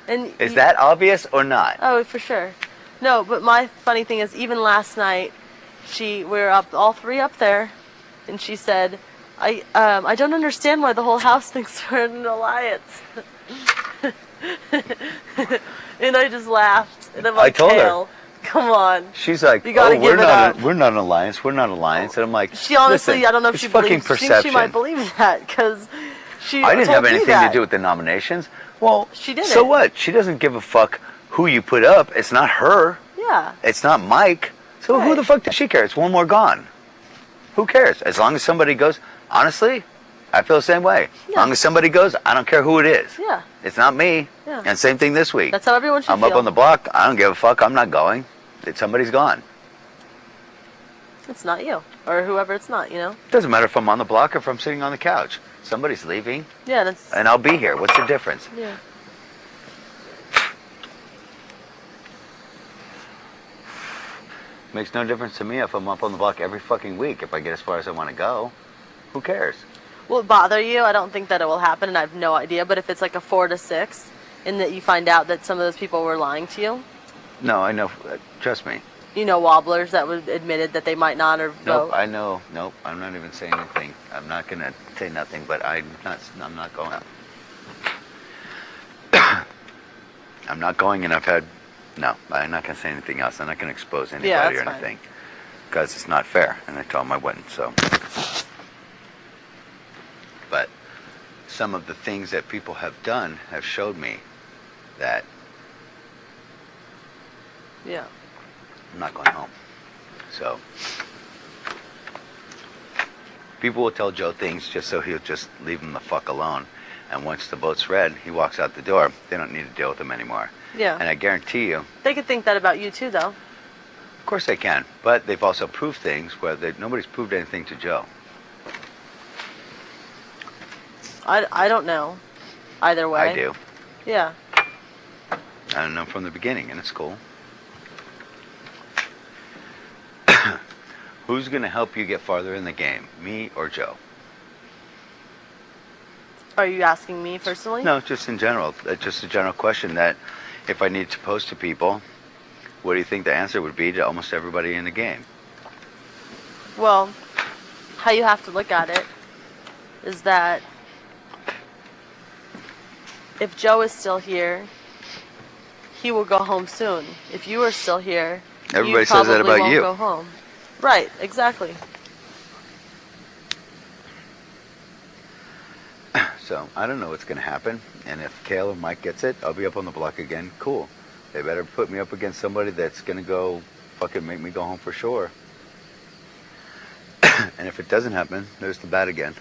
And is that obvious or not? Oh, for sure. No, but my funny thing is, even last night, we were up, all three up there, and she said, I don't understand why the whole house thinks we're in an alliance. And I just laughed, and I'm like, I told Kale, come on. She's like, You gotta give it up. we're not an alliance. We're not an alliance. And I'm like, She honestly, listen, I don't know if it's she fucking believes. perception. She might believe that because she. I didn't told have me anything that. to do with the nominations. Well, She didn't. So what? She doesn't give a fuck who you put up. It's not her. Yeah. It's not Mike. So who Right. the fuck does she care? It's one more gone. Who cares? As long as somebody goes. Honestly, I feel the same way. Yeah. As long as somebody goes, I don't care who it is. Yeah. It's not me. Yeah. And same thing this week. That's how everyone should I'm feel. up on the block. I don't give a fuck. I'm not going. Somebody's gone. It's not you. Or whoever it's not, you know? It doesn't matter if I'm on the block or if I'm sitting on the couch. Somebody's leaving. Yeah, that's... And I'll be here. What's the difference? Yeah. Makes no difference to me if I'm up on the block every fucking week. If I get as far as I want to go, who cares? Will it bother you? I don't think that it will happen, and I have no idea. But if it's like a 4 to 6, and that you find out that some of those people were lying to you, No, I know. Trust me. you know, wobblers that would admitted that they might not or Nope, vote. I know. Nope, I'm not even saying anything. I'm not gonna say nothing, but I'm not going. I'm not going, and I've had. No, I'm not gonna say anything else. I'm not gonna expose anybody or that's anything, because it's not fair. And I told him I wouldn't. So, but some of the things that people have done have showed me that Yeah. I'm not going home. So people will tell Joe things just so he'll just leave him the fuck alone. And once the vote's read, he walks out the door. They don't need to deal with him anymore. Yeah. And I guarantee you, They could think that about you too, though. of course they can, but they've also proved things where nobody's proved anything to Joe. I don't know. Either way. I do. Yeah. I don't know from the beginning, and it's cool. Who's going to help you get farther in the game, me or Joe? Are you asking me personally? No, just in general. Just a general question that if I need to pose to people, what do you think the answer would be to almost everybody in the game? Well, how you have to look at it is that if Joe is still here, he will go home soon. If you are still here, Everybody you says that probably about won't you. go home. Right, exactly. So I don't know what's going to happen. And if Kale or Mike gets it, I'll be up on the block again. Cool. They better put me up against somebody that's going to go fucking make me go home for sure. And if it doesn't happen, there's the bat again.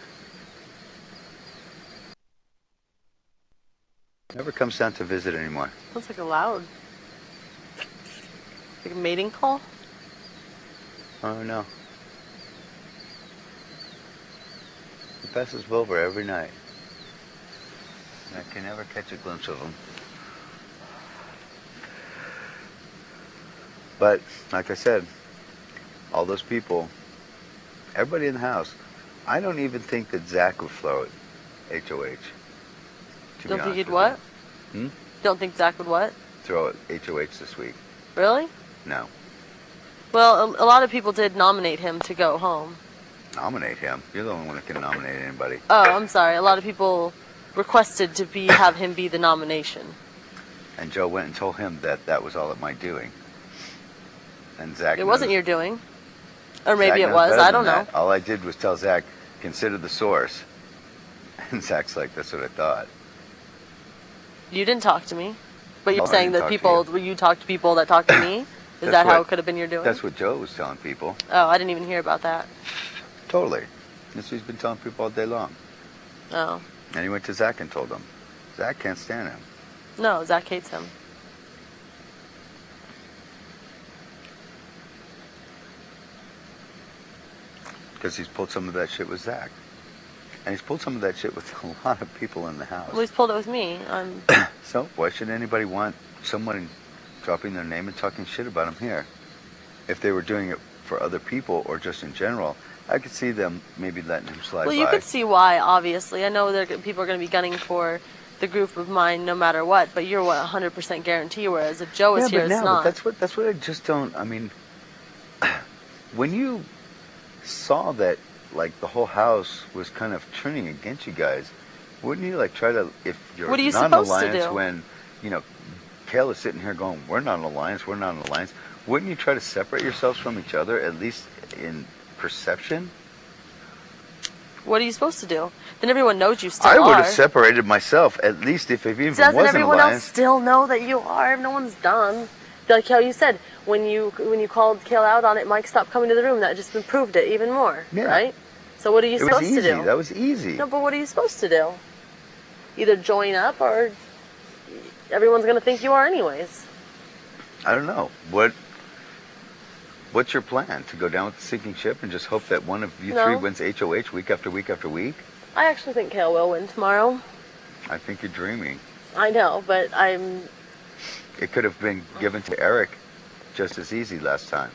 Never comes down to visit anymore. Sounds like a loud. Like a mating call? Oh no. He passes over every night. I can never catch a glimpse of him. But, like I said, all those people, everybody in the house, I don't even think that Zach would float HOH. Don't think he'd what? Don't think Zach would what? Throw it HOH this week. Really? No. Well, a lot of people did nominate him to go home. Nominate him? You're the only one that can nominate anybody. Oh, I'm sorry. A lot of people requested to have him be the nomination. And Joe went and told him that that was all at my doing. And Zach It wasn't knows- your doing. Or maybe Zach it knows was. better I than don't know. that. All I did was tell Zach, consider the source. And Zach's like, that's what I thought. You didn't talk to me. But you're No, I saying didn't that talk to people, you talked to people that talked to me? Is That's that how what- it could have been your doing? That's what Joe was telling people. Oh, I didn't even hear about that. Totally. That's what he's been telling people all day long. Oh. And he went to Zach and told him. Zach can't stand him. No, Zach hates him. Because he's pulled some of that shit with Zach. And he's pulled some of that shit with a lot of people in the house. Well, he's pulled it with me. So why should anybody want someone dropping their name and talking shit about him here? If they were doing it for other people or just in general, I could see them maybe letting him slide Well, by. you could see why, obviously. I know people are going to be gunning for the group of mine no matter what, but you're 100% guarantee, whereas if Joe is here, it's not. But that's what I just don't. I mean, when you saw that, like, the whole house was kind of turning against you guys, wouldn't you, like, try to, if you're What are you not an supposed to alliance, do? when, you know, Kale is sitting here going, we're not an alliance, we're not an alliance, wouldn't you try to separate yourselves from each other, at least in perception? What are you supposed to do? Then everyone knows you still I would are. have separated myself, at least if it even was an Doesn't everyone else alliance. still know that you are? No one's dumb. Like how you said, when you called Kale out on it, Mike stopped coming to the room. That just improved it even more, Yeah. right? So what are you It was supposed to easy. do? That was easy. No, but what are you supposed to do? Either join up or everyone's going to think you are anyways. I don't know. What's your plan? To go down with the sinking ship and just hope that one of you three wins HOH week after week after week? I actually think Kale will win tomorrow. I think you're dreaming. I know, but It could have been given to Eric just as easy last time.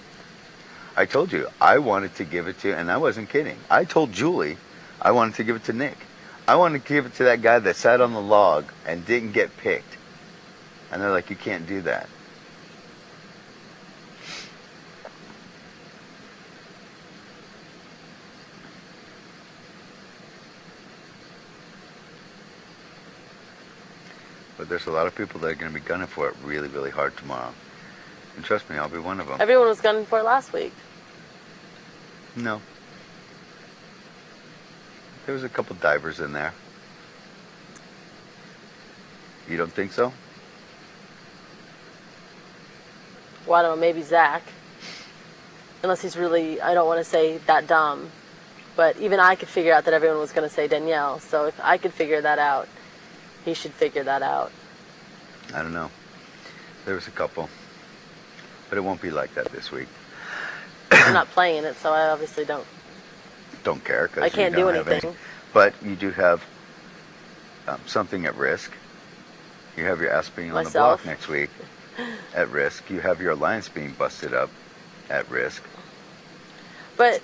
I told you, I wanted to give it to, and I wasn't kidding. I told Julie I wanted to give it to Nick. I wanted to give it to that guy that sat on the log and didn't get picked. And they're like, you can't do that. But there's a lot of people that are going to be gunning for it really, really hard tomorrow. And trust me, I'll be one of them. everyone was gunning for it last week. No. There was a couple divers in there. You don't think so? Well, I don't know, maybe Zach. Unless he's really, I don't want to say that dumb. But even I could figure out that everyone was going to say Danielle. So if I could figure that out, he should figure that out. I don't know. There was a couple. But it won't be like that this week. I'm not playing it, so I obviously don't care. 'Cause I can't you do don't have anything. But you do have something at risk. You have your ass being on the block next week at risk. You have your alliance being busted up at risk. But